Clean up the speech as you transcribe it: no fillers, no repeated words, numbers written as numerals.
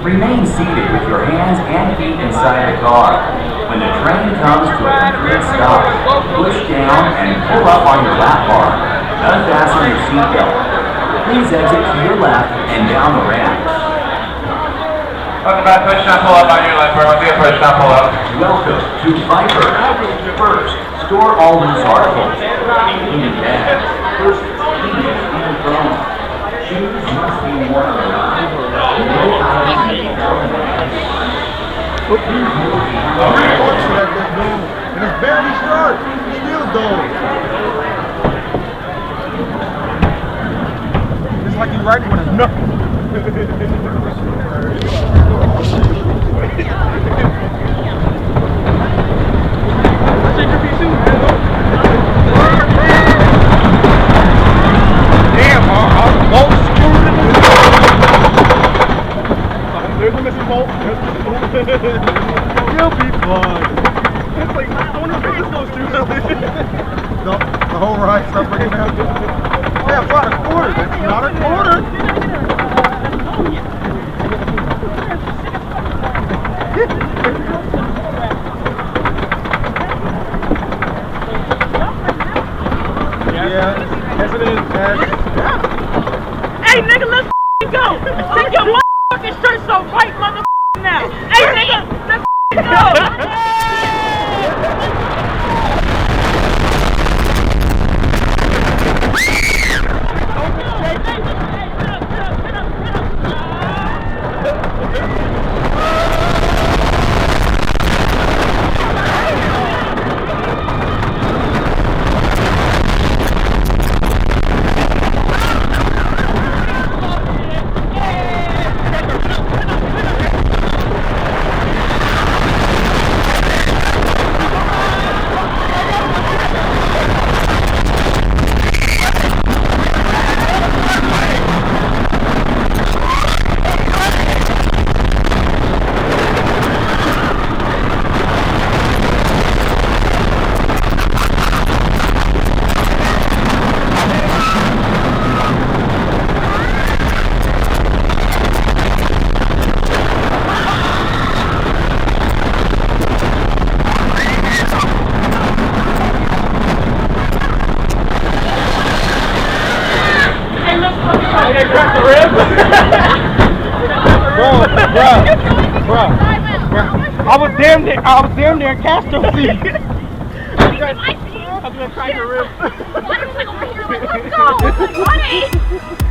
Remain seated with your hands and feet inside the car. When the train comes to a complete stop, push down and pull up on your lap bar. Unfasten your seatbelt. Please exit to your left and down the ramp. Welcome back, push not pull up on your left bar. Once again, push not pull up. Welcome to Viper. First, store all loose articles, including bags, purses, keys, and phones. Shoes must be worn on the ride. And it's barely sharp. Still dull. It's like you're writing with a knuckle. Damn, our bolt screwed in the There's a missing bolt. You'll be fine. It's like, I wonder if this goes through something. The whole ride's not breaking down. Yeah, it's not a quarter. That's not a quarter. Yeah, as it is, Hey nigga, let's go! Take your motherfucking shirt so bright, motherfucking now! Hey nigga, let's go! I was damn near Castro seat. I was gonna crack the rib. Let's go!